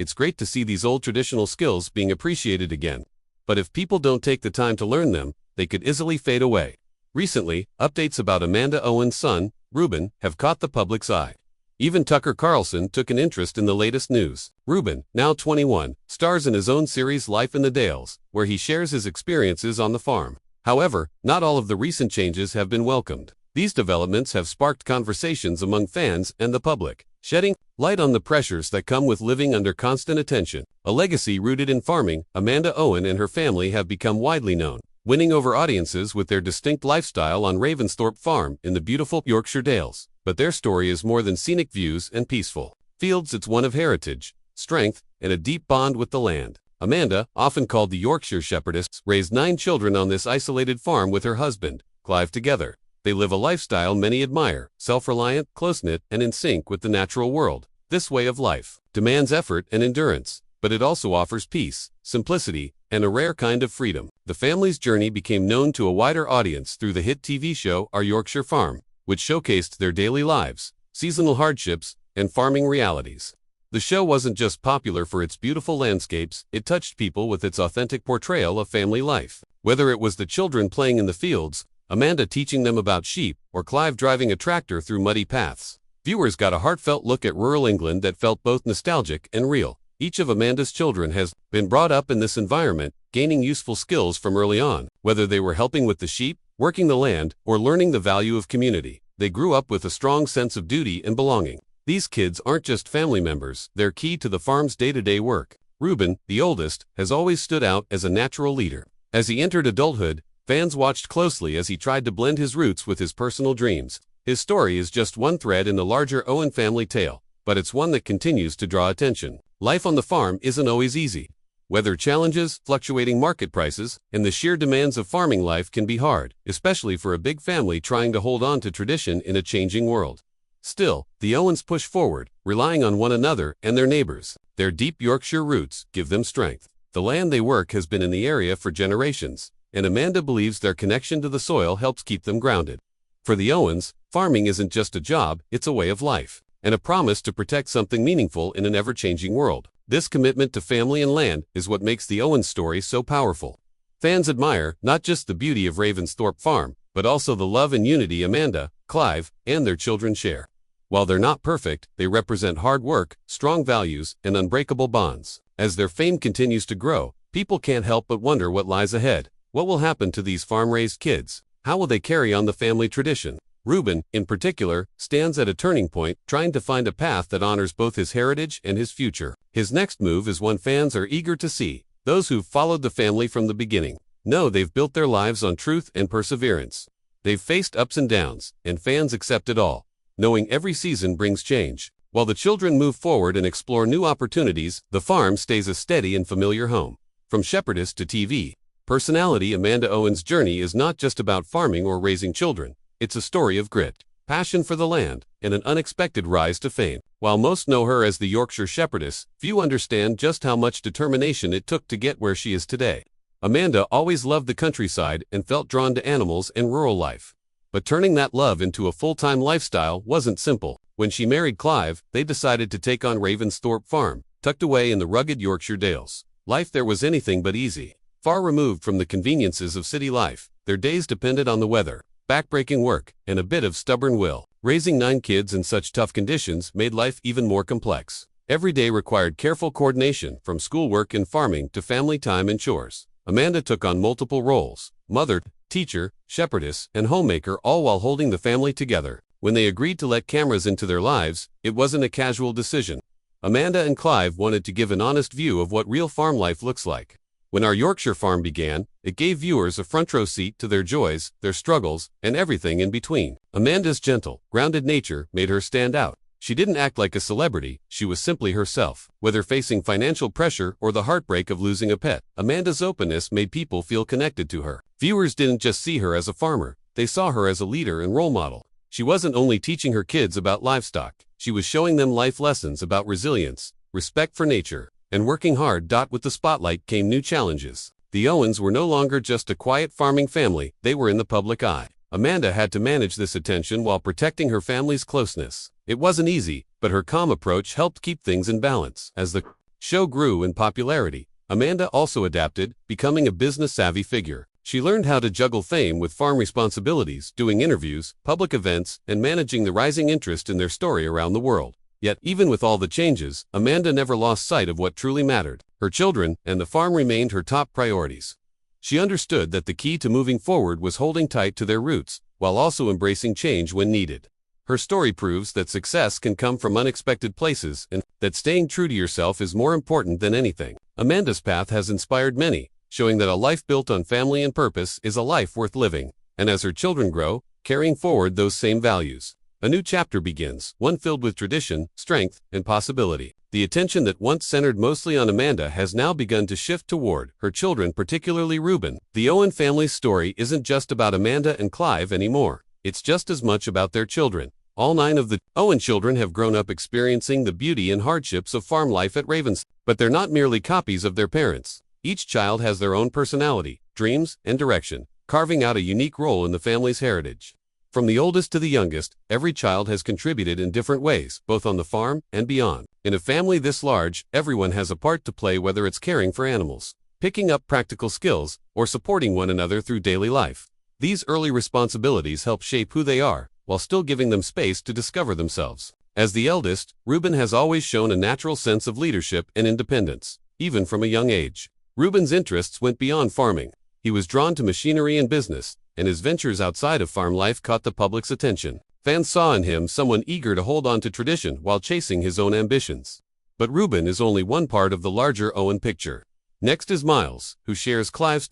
It's great to see these old traditional skills being appreciated again. But if people don't take the time to learn them, they could easily fade away. Recently, updates about Amanda Owen's son, Reuben, have caught the public's eye. Even Tucker Carlson took an interest in the latest news. Reuben, now 21, stars in his own series Life in the Dales, where he shares his experiences on the farm. However, not all of the recent changes have been welcomed. These developments have sparked conversations among fans and the public, shedding light on the pressures that come with living under constant attention. A legacy rooted in farming, Amanda Owen and her family have become widely known, winning over audiences with their distinct lifestyle on Ravensthorpe Farm in the beautiful Yorkshire Dales. But their story is more than scenic views and peaceful fields. It's one of heritage, strength, and a deep bond with the land. Amanda, often called the Yorkshire Shepherdess, raised 9 children on this isolated farm with her husband, Clive, together. They live a lifestyle many admire, self-reliant, close-knit, and in sync with the natural world. This way of life demands effort and endurance, but it also offers peace, simplicity, and a rare kind of freedom. The family's journey became known to a wider audience through the hit TV show Our Yorkshire Farm, which showcased their daily lives, seasonal hardships, and farming realities. The show wasn't just popular for its beautiful landscapes, it touched people with its authentic portrayal of family life. Whether it was the children playing in the fields, Amanda teaching them about sheep, or Clive driving a tractor through muddy paths, viewers got a heartfelt look at rural England that felt both nostalgic and real. Each of Amanda's children has been brought up in this environment, gaining useful skills from early on. Whether they were helping with the sheep, working the land, or learning the value of community, they grew up with a strong sense of duty and belonging. These kids aren't just family members, they're key to the farm's day-to-day work. Reuben, the oldest, has always stood out as a natural leader. As he entered adulthood, fans watched closely as he tried to blend his roots with his personal dreams. His story is just one thread in the larger Owen family tale, but it's one that continues to draw attention. Life on the farm isn't always easy. Weather challenges, fluctuating market prices, and the sheer demands of farming life can be hard, especially for a big family trying to hold on to tradition in a changing world. Still, the Owens push forward, relying on one another and their neighbors. Their deep Yorkshire roots give them strength. The land they work has been in the area for generations, and Amanda believes their connection to the soil helps keep them grounded. For the Owens, farming isn't just a job, it's a way of life, and a promise to protect something meaningful in an ever-changing world. This commitment to family and land is what makes the Owens story so powerful. Fans admire not just the beauty of Ravensthorpe Farm, but also the love and unity Amanda, Clive, and their children share. While they're not perfect, they represent hard work, strong values, and unbreakable bonds. As their fame continues to grow, people can't help but wonder what lies ahead. What will happen to these farm-raised kids? How will they carry on the family tradition? Reuben, in particular, stands at a turning point, trying to find a path that honors both his heritage and his future. His next move is one fans are eager to see. Those who've followed the family from the beginning know they've built their lives on truth and perseverance. They've faced ups and downs, and fans accept it all, knowing every season brings change. While the children move forward and explore new opportunities, the farm stays a steady and familiar home. From shepherdess to TV personality, Amanda Owen's journey is not just about farming or raising children. It's a story of grit, passion for the land, and an unexpected rise to fame. While most know her as the Yorkshire Shepherdess, few understand just how much determination it took to get where she is today. Amanda always loved the countryside and felt drawn to animals and rural life. But turning that love into a full-time lifestyle wasn't simple. When she married Clive, they decided to take on Ravensthorpe Farm, tucked away in the rugged Yorkshire Dales. Life there was anything but easy. Far removed from the conveniences of city life, their days depended on the weather, backbreaking work, and a bit of stubborn will. Raising 9 kids in such tough conditions made life even more complex. Every day required careful coordination, from schoolwork and farming to family time and chores. Amanda took on multiple roles: mother, teacher, shepherdess, and homemaker, all while holding the family together. When they agreed to let cameras into their lives, it wasn't a casual decision. Amanda and Clive wanted to give an honest view of what real farm life looks like. When Our Yorkshire Farm began, it gave viewers a front-row seat to their joys, their struggles, and everything in between. Amanda's gentle, grounded nature made her stand out. She didn't act like a celebrity, she was simply herself. Whether facing financial pressure or the heartbreak of losing a pet, Amanda's openness made people feel connected to her. Viewers didn't just see her as a farmer, they saw her as a leader and role model. She wasn't only teaching her kids about livestock, she was showing them life lessons about resilience, respect for nature, and working hard. With the spotlight came new challenges. The Owens were no longer just a quiet farming family, they were in the public eye. Amanda had to manage this attention while protecting her family's closeness. It wasn't easy, but her calm approach helped keep things in balance. As the show grew in popularity, Amanda also adapted, becoming a business-savvy figure. She learned how to juggle fame with farm responsibilities, doing interviews, public events, and managing the rising interest in their story around the world. Yet, even with all the changes, Amanda never lost sight of what truly mattered. Her children and the farm remained her top priorities. She understood that the key to moving forward was holding tight to their roots, while also embracing change when needed. Her story proves that success can come from unexpected places and that staying true to yourself is more important than anything. Amanda's path has inspired many, showing that a life built on family and purpose is a life worth living, and as her children grow, carrying forward those same values. A new chapter begins, one filled with tradition, strength, and possibility. The attention that once centered mostly on Amanda has now begun to shift toward her children, particularly Reuben. The Owen family's story isn't just about Amanda and Clive anymore. It's just as much about their children. All 9 of the Owen children have grown up experiencing the beauty and hardships of farm life at Ravensthorpe, but they're not merely copies of their parents. Each child has their own personality, dreams, and direction, carving out a unique role in the family's heritage. From the oldest to the youngest, every child has contributed in different ways, both on the farm and beyond. In a family this large, everyone has a part to play, whether it's caring for animals, picking up practical skills, or supporting one another through daily life. These early responsibilities help shape who they are, while still giving them space to discover themselves. As the eldest, Reuben has always shown a natural sense of leadership and independence, even from a young age. Reuben's interests went beyond farming. He was drawn to machinery and business, and his ventures outside of farm life caught the public's attention. Fans saw in him someone eager to hold on to tradition while chasing his own ambitions. But Reuben is only one part of the larger Owen picture. Next is Miles, who shares Clive's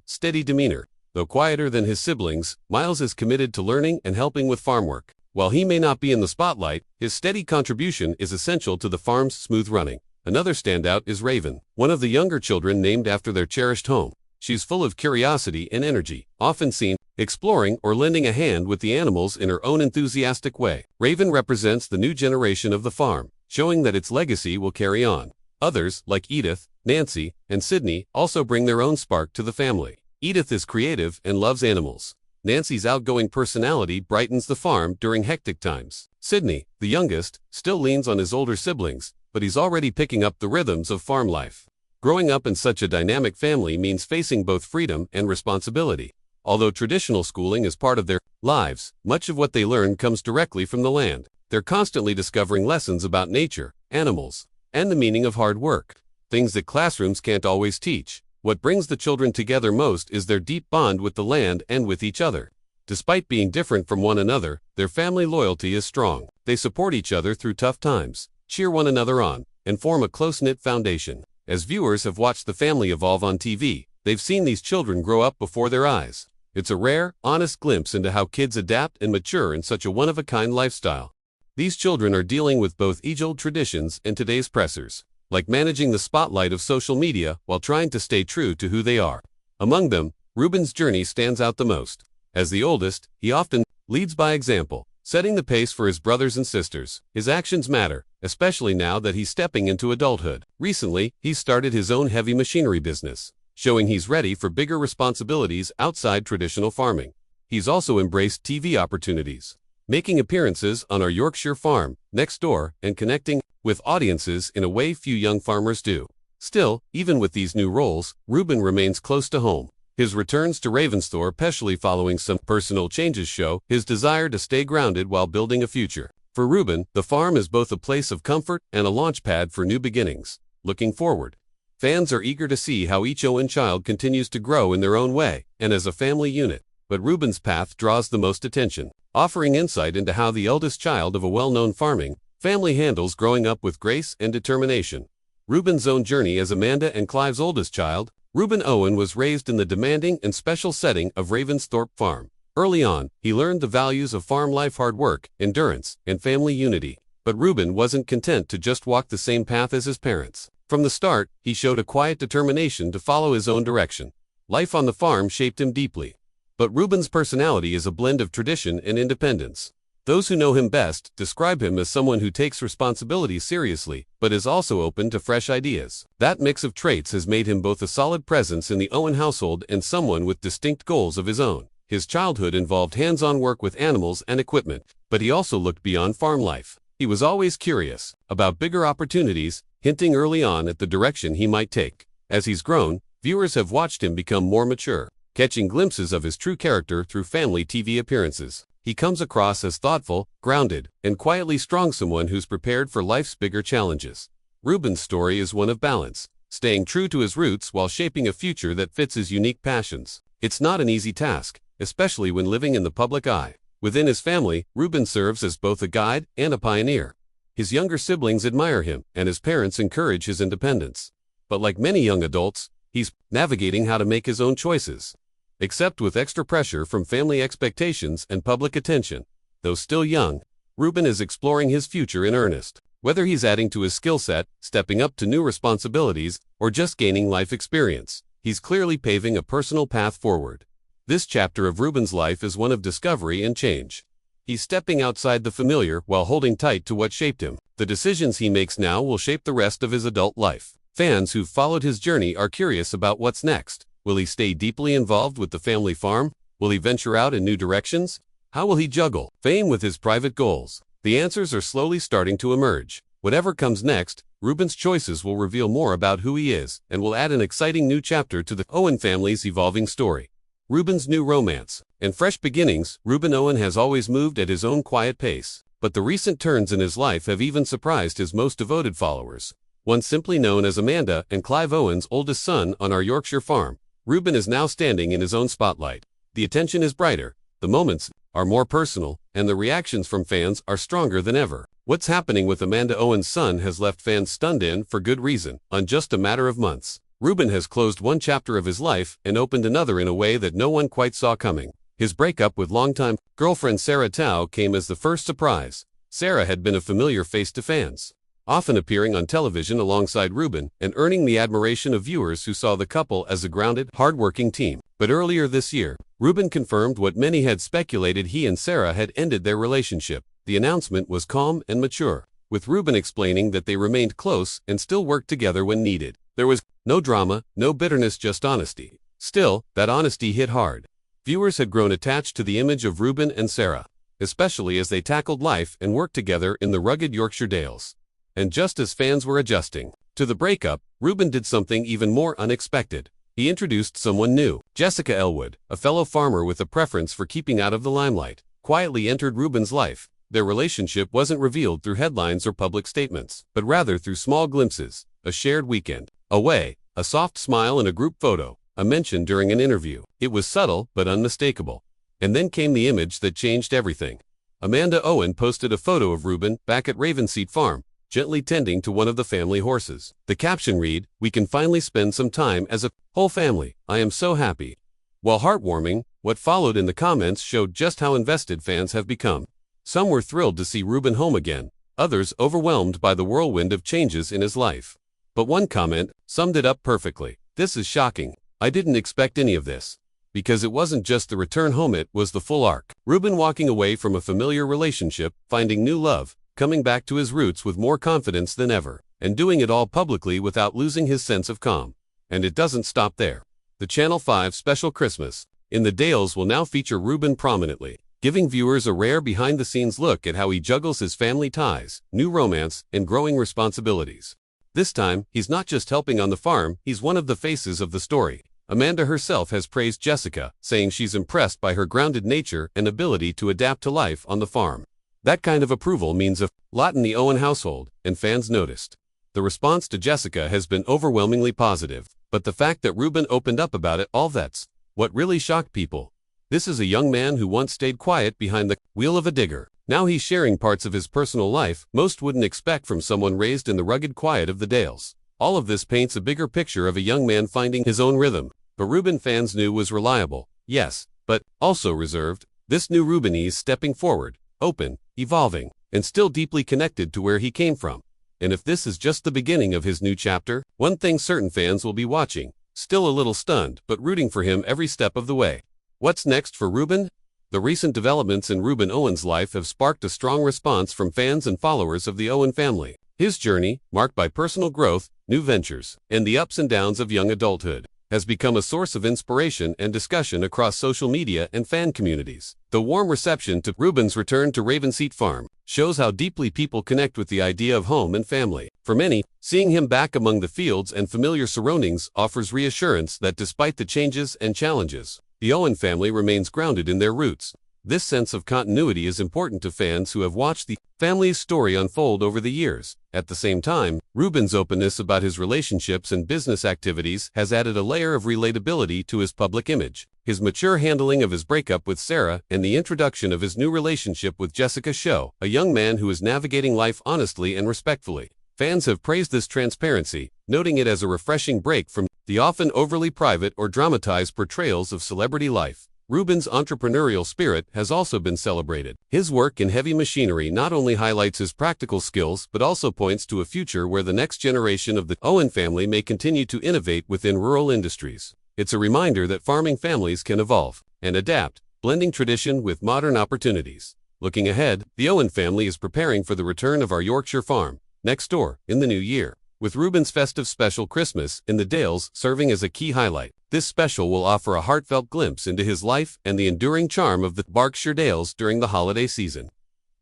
steady demeanor. Though quieter than his siblings, Miles is committed to learning and helping with farm work. While he may not be in the spotlight, his steady contribution is essential to the farm's smooth running. Another standout is Raven, one of the younger children named after their cherished home. She's full of curiosity and energy, often seen exploring or lending a hand with the animals in her own enthusiastic way. Raven represents the new generation of the farm, showing that its legacy will carry on. Others, like Edith, Nancy, and Sydney, also bring their own spark to the family. Edith is creative and loves animals. Nancy's outgoing personality brightens the farm during hectic times. Sydney, the youngest, still leans on his older siblings, but he's already picking up the rhythms of farm life. Growing up in such a dynamic family means facing both freedom and responsibility. Although traditional schooling is part of their lives, much of what they learn comes directly from the land. They're constantly discovering lessons about nature, animals, and the meaning of hard work, things that classrooms can't always teach. What brings the children together most is their deep bond with the land and with each other. Despite being different from one another, their family loyalty is strong. They support each other through tough times, cheer one another on, and form a close-knit foundation. As viewers have watched the family evolve on TV, they've seen these children grow up before their eyes. It's a rare, honest glimpse into how kids adapt and mature in such a one-of-a-kind lifestyle. These children are dealing with both age-old traditions and today's pressures, like managing the spotlight of social media while trying to stay true to who they are. Among them, Reuben's journey stands out the most. As the oldest, he often leads by example, setting the pace for his brothers and sisters. His actions matter, especially now that he's stepping into adulthood. Recently, he's started his own heavy machinery business, showing he's ready for bigger responsibilities outside traditional farming. He's also embraced TV opportunities, making appearances on Our Yorkshire Farm, Next Door, and connecting with audiences in a way few young farmers do. Still, even with these new roles, Reuben remains close to home. His returns to Ravensthorpe, especially following some personal changes, show his desire to stay grounded while building a future. For Reuben, the farm is both a place of comfort and a launchpad for new beginnings. Looking forward, fans are eager to see how each Owen child continues to grow in their own way and as a family unit. But Reuben's path draws the most attention, offering insight into how the eldest child of a well-known farming family handles growing up with grace and determination. Reuben's own journey as Amanda and Clive's oldest child, Reuben Owen was raised in the demanding and special setting of Ravensthorpe Farm. Early on, he learned the values of farm life: hard work, endurance, and family unity. But Reuben wasn't content to just walk the same path as his parents. From the start, he showed a quiet determination to follow his own direction. Life on the farm shaped him deeply. But Reuben's personality is a blend of tradition and independence. Those who know him best describe him as someone who takes responsibility seriously, but is also open to fresh ideas. That mix of traits has made him both a solid presence in the Owen household and someone with distinct goals of his own. His childhood involved hands-on work with animals and equipment, but he also looked beyond farm life. He was always curious about bigger opportunities. hinting early on at the direction he might take. As he's grown, viewers have watched him become more mature, catching glimpses of his true character through family TV appearances. He comes across as thoughtful, grounded, and quietly strong, someone who's prepared for life's bigger challenges. Ruben's story is one of balance, staying true to his roots while shaping a future that fits his unique passions. It's not an easy task, especially when living in the public eye. Within his family, Ruben serves as both a guide and a pioneer. His younger siblings admire him, and his parents encourage his independence. But like many young adults, he's navigating how to make his own choices. Except with extra pressure from family expectations and public attention. Though still young, Ruben is exploring his future in earnest. Whether he's adding to his skill set, stepping up to new responsibilities, or just gaining life experience, he's clearly paving a personal path forward. This chapter of Ruben's life is one of discovery and change. He's stepping outside the familiar while holding tight to what shaped him. The decisions he makes now will shape the rest of his adult life. Fans who've followed his journey are curious about what's next. Will he stay deeply involved with the family farm? Will he venture out in new directions? How will he juggle fame with his private goals? The answers are slowly starting to emerge. Whatever comes next, Ruben's choices will reveal more about who he is and will add an exciting new chapter to the Owen family's evolving story. Ruben's new romance. In fresh beginnings, Ruben Owen has always moved at his own quiet pace. But the recent turns in his life have even surprised his most devoted followers. Once simply known as Amanda and Clive Owen's oldest son on Our Yorkshire Farm, Ruben is now standing in his own spotlight. The attention is brighter, the moments are more personal, and the reactions from fans are stronger than ever. What's happening with Amanda Owen's son has left fans stunned, and for good reason. In just a matter of months, Ruben has closed one chapter of his life and opened another in a way that no one quite saw coming. His breakup with longtime girlfriend Sarah Tao came as the first surprise. Sarah had been a familiar face to fans, often appearing on television alongside Ruben and earning the admiration of viewers who saw the couple as a grounded, hardworking team. But earlier this year, Ruben confirmed what many had speculated: he and Sarah had ended their relationship. The announcement was calm and mature, with Ruben explaining that they remained close and still worked together when needed. There was no drama, no bitterness, just honesty. Still, that honesty hit hard. Viewers had grown attached to the image of Ruben and Sarah, especially as they tackled life and worked together in the rugged Yorkshire Dales. And just as fans were adjusting to the breakup, Ruben did something even more unexpected. He introduced someone new. Jessica Elwood, a fellow farmer with a preference for keeping out of the limelight, quietly entered Ruben's life. Their relationship wasn't revealed through headlines or public statements, but rather through small glimpses: a shared weekend away, a soft smile in a group photo, a mention during an interview. It was subtle but unmistakable. And then came the image that changed everything. Amanda Owen posted a photo of Ruben back at Ravenseat Farm, gently tending to one of the family horses. The caption read, "We can finally spend some time as a whole family. I am so happy." While heartwarming, what followed in the comments showed just how invested fans have become. Some were thrilled to see Ruben home again, others overwhelmed by the whirlwind of changes in his life. But one comment summed it up perfectly: "This is shocking. I didn't expect any of this." Because it wasn't just the return home, it was the full arc. Ruben walking away from a familiar relationship, finding new love, coming back to his roots with more confidence than ever, and doing it all publicly without losing his sense of calm. And it doesn't stop there. The Channel 5 special Christmas in the Dales will now feature Ruben prominently, giving viewers a rare behind-the-scenes look at how he juggles his family ties, new romance, and growing responsibilities. This time, he's not just helping on the farm, he's one of the faces of the story. Amanda herself has praised Jessica, saying she's impressed by her grounded nature and ability to adapt to life on the farm. That kind of approval means a lot in the Owen household, and fans noticed. The response to Jessica has been overwhelmingly positive, but the fact that Ruben opened up about it all, that's what really shocked people. This is a young man who once stayed quiet behind the wheel of a digger. Now he's sharing parts of his personal life most wouldn't expect from someone raised in the rugged quiet of the Dales. All of this paints a bigger picture of a young man finding his own rhythm. But Ruben fans knew was reliable, yes, but also reserved. This new Ruben is stepping forward, open, evolving, and still deeply connected to where he came from. And if this is just the beginning of his new chapter, one thing certain: fans will be watching, still a little stunned, but rooting for him every step of the way. What's next for Ruben? The recent developments in Ruben Owen's life have sparked a strong response from fans and followers of the Owen family. His journey, marked by personal growth, new ventures, and the ups and downs of young adulthood, has become a source of inspiration and discussion across social media and fan communities. The warm reception to Ruben's return to Ravenseat Farm shows how deeply people connect with the idea of home and family. For many, seeing him back among the fields and familiar surroundings offers reassurance that despite the changes and challenges, the Owen family remains grounded in their roots. This sense of continuity is important to fans who have watched the family's story unfold over the years. At the same time, Ruben's openness about his relationships and business activities has added a layer of relatability to his public image. His mature handling of his breakup with Sarah and the introduction of his new relationship with Jessica show a young man who is navigating life honestly and respectfully. Fans have praised this transparency, noting it as a refreshing break from the often overly private or dramatized portrayals of celebrity life. Ruben's entrepreneurial spirit has also been celebrated. His work in heavy machinery not only highlights his practical skills but also points to a future where the next generation of the Owen family may continue to innovate within rural industries. It's a reminder that farming families can evolve and adapt, blending tradition with modern opportunities. Looking ahead, the Owen family is preparing for the return of Our Yorkshire Farm next door in the new year, with Ruben's festive special Christmas in the Dales serving as a key highlight. This special will offer a heartfelt glimpse into his life and the enduring charm of the Berkshire Dales during the holiday season.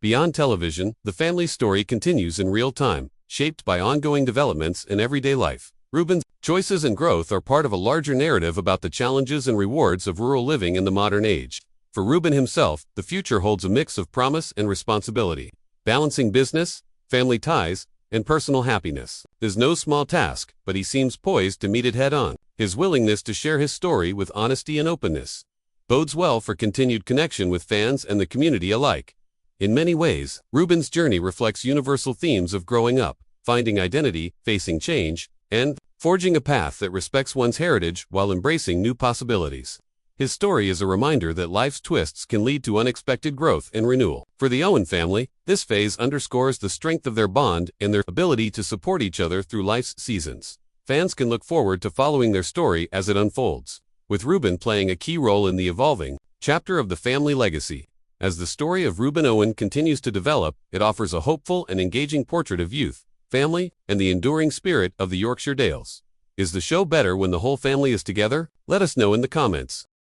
Beyond television, the family's story continues in real time, shaped by ongoing developments in everyday life. Ruben's choices and growth are part of a larger narrative about the challenges and rewards of rural living in the modern age. For Ruben himself, the future holds a mix of promise and responsibility. Balancing business, family ties, and personal happiness is no small task, but he seems poised to meet it head-on. His willingness to share his story with honesty and openness bodes well for continued connection with fans and the community alike. In many ways, Ruben's journey reflects universal themes of growing up, finding identity, facing change, and forging a path that respects one's heritage while embracing new possibilities. His story is a reminder that life's twists can lead to unexpected growth and renewal. For the Owen family, this phase underscores the strength of their bond and their ability to support each other through life's seasons. Fans can look forward to following their story as it unfolds, with Ruben playing a key role in the evolving chapter of the family legacy. As the story of Ruben Owen continues to develop, it offers a hopeful and engaging portrait of youth, family, and the enduring spirit of the Yorkshire Dales. Is the show better when the whole family is together? Let us know in the comments.